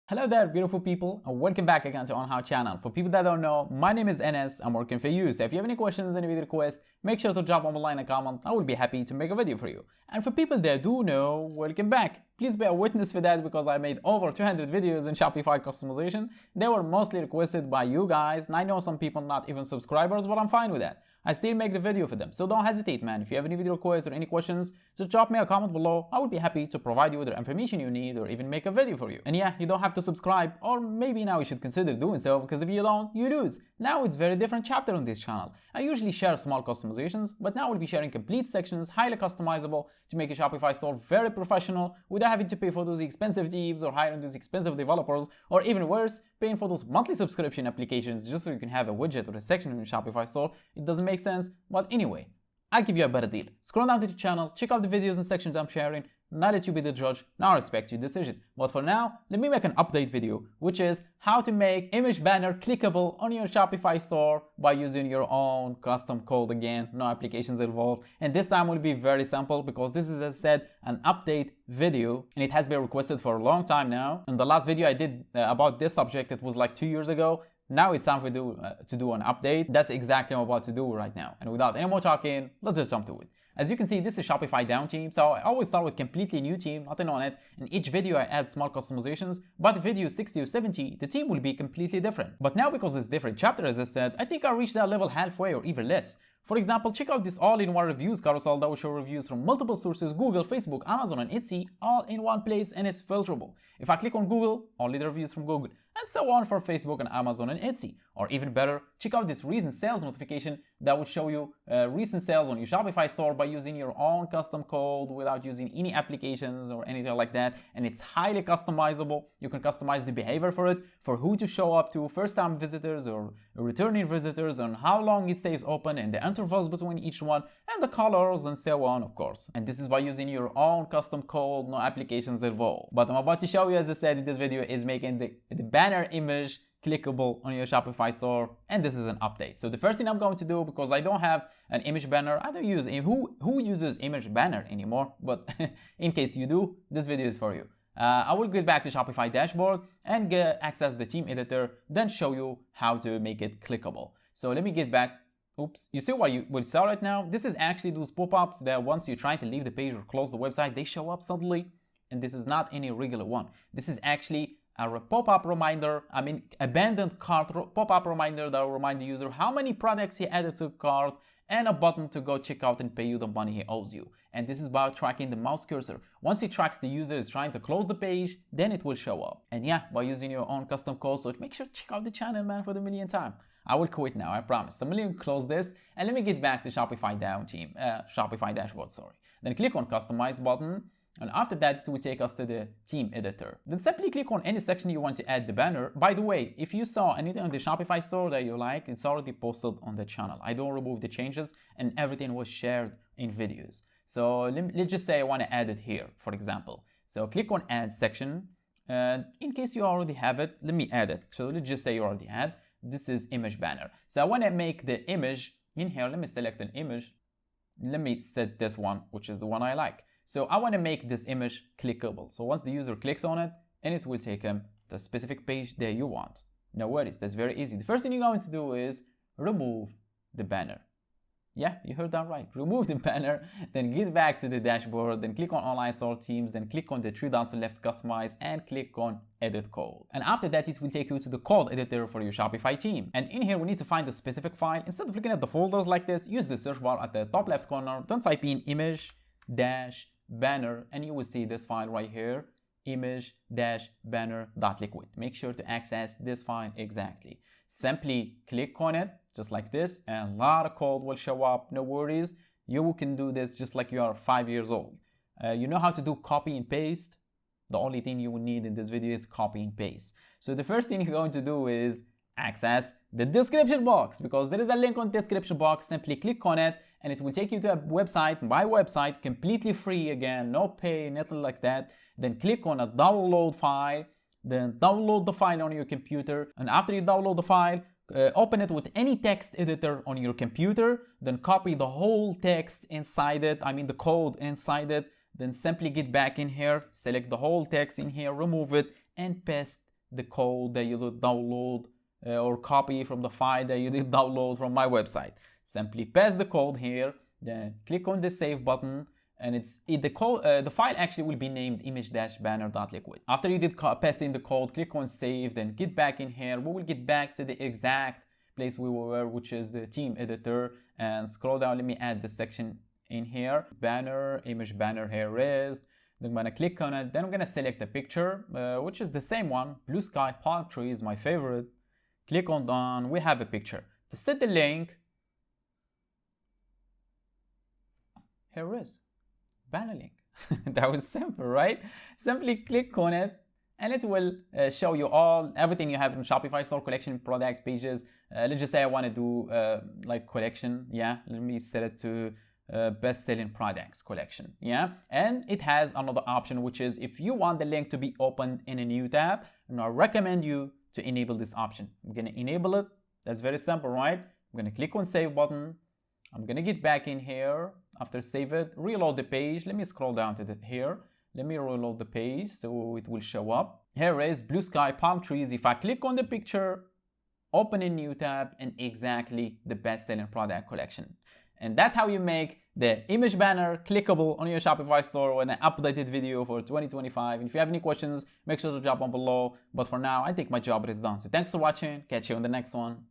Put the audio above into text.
Hello there, beautiful people, and welcome back again to On How channel. For people that don't know, my name is Enes. I'm working for you. So if you have any questions, any video requests, make sure to drop them online a comment. I will be happy to make a video for you. And for people that do know, welcome back. Please be a witness for that because I made over 200 videos in Shopify customization. They were mostly requested by you guys, and I know some people not even subscribers, but I'm fine with that. I still make the video for them. So don't hesitate, man. If you have any video requests or any questions, just drop me a comment below. I will be happy to provide you with the information you need or even make a video for you. And yeah, you don't have to subscribe, or maybe now you should consider doing so, because if you don't, you lose. Now it's a very different chapter on this channel. I usually share small customizations, but now we'll be sharing complete sections, highly customizable, to make a Shopify store very professional without having to pay for those expensive teams or hiring those expensive developers, or even worse, paying for those monthly subscription applications just so you can have a widget or a section in your Shopify store. It doesn't make sense, but anyway, I'll give you a better deal. Scroll down to the channel, check out the videos and sections I'm sharing. Now that you be the judge, now I respect your decision. But for now, let me make an update video, which is how to make image banner clickable on your Shopify store by using your own custom code. Again, no applications involved. And this time will be very simple because this is, as I said, an update video, and it has been requested for a long time now. And the last video I did about this subject, it was like 2 years ago. Now it's time for to do an update. That's exactly what I'm about to do right now. And without any more talking, let's just jump to it. As you can see, this is Shopify down team. So I always start with completely new team, nothing on it. In each video I add small customizations, but video 60 or 70, the team will be completely different. But now because it's different chapter, as I said, I think I'll reach that level halfway or even less. For example, check out this all-in-one reviews carousel that will show reviews from multiple sources: Google, Facebook, Amazon, and Etsy, all in one place, and it's filterable. If I click on Google, only the reviews from Google, and so on for Facebook and Amazon and Etsy. Or even better, check out this recent sales notification that will show you recent sales on your Shopify store by using your own custom code without using any applications or anything like that. And it's highly customizable. You can customize the behavior for it, for who to show up to, first-time visitors or returning visitors, and how long it stays open and the intervals between each one, and the colors and so on, of course. And this is by using your own custom code, no applications involved. But I'm about to show you, as I said in this video, is making the banner image clickable on your Shopify store, and this is an update. So the first thing I'm going to do, because I don't have an image banner, I don't use who uses image banner anymore, but in case you do, this video is for you. I will get back to Shopify dashboard and access the theme editor, then show you how to make it clickable. So let me get back. Oops, you see what you will saw right now? This is actually those pop-ups that once you try to leave the page or close the website, they show up suddenly, and this is not any regular one. This is actually a pop-up reminder, abandoned cart pop-up reminder that will remind the user how many products he added to cart, and a button to go check out and pay you the money he owes you. And this is by tracking the mouse cursor. Once it tracks the user is trying to close the page, then it will show up. And yeah, by using your own custom code, so make sure to check out the channel, man, for the millionth time. I will quit now, I promise. I'm going to close this, and let me get back to Shopify down team, Shopify dashboard, sorry. Then click on customize button. And after that, it will take us to the theme editor. Then simply click on any section you want to add the banner. By the way, if you saw anything on the Shopify store that you like, it's already posted on the channel. I don't remove the changes, and everything was shared in videos. So let's just say I want to add it here, for example. So click on add section. In case you already have it, let me add it. So let's just say you already had. This is image banner. So I want to make the image in here. Let me select an image. Let me set this one, which is the one I like. So I want to make this image clickable. So once the user clicks on it, and it will take him to a specific page that you want. No worries, that's very easy. The first thing you're going to do is remove the banner. Yeah, you heard that right. Remove the banner, then get back to the dashboard, then click on online store themes, then click on the 3 dots left, customize, and click on edit code. And after that, it will take you to the code editor for your Shopify theme. And in here, we need to find a specific file. Instead of looking at the folders like this, use the search bar at the top left corner, then type in image-banner, and you will see this file right here, image-banner.liquid. Make sure to access this file exactly. Simply click on it, just like this, and a lot of code will show up. No worries, you can do this just like you are 5 years old. You know how to do copy and paste? The only thing you will need in this video is copy and paste. So the first thing you're going to do is access the description box, because there is a link on the description box. Simply click on it and it will take you to a website, my website, completely free again, no pay, nothing like that. Then click on a download file, then download the file on your computer, and after you download the file, open it with any text editor on your computer, then copy the whole text inside it, the code inside it, then simply get back in here, select the whole text in here, remove it, and paste the code that you did download or copy from the file that you did download from my website. Simply paste the code here, then click on the save button, and the file actually will be named image-banner.liquid. After you did paste in the code, click on save, then get back in here. We will get back to the exact place we were, which is the theme editor, and scroll down. Let me add the section in here, banner, image banner, here is. Then I'm gonna click on it, then I'm gonna select a picture, which is the same one, blue sky, palm trees, my favorite. Click on done, we have a picture. To set the link, here it is, banner link. That was simple, right? Simply click on it and it will show you everything you have in Shopify store, collection, product, pages. Let's just say I want to do like collection. Yeah, let me set it to best-selling products collection. Yeah, and it has another option, which is if you want the link to be opened in a new tab, and I recommend you to enable this option. I'm gonna enable it. That's very simple, right? I'm gonna click on save button. I'm gonna get back in here. After save it, reload the page. Let me scroll down to here. Let me reload the page so it will show up. Here is blue sky, palm trees. If I click on the picture, open a new tab, and exactly the best-selling product collection. And that's how you make the image banner clickable on your Shopify store with an updated video for 2025. And if you have any questions, make sure to drop them below. But for now, I think my job is done. So thanks for watching. Catch you on the next one.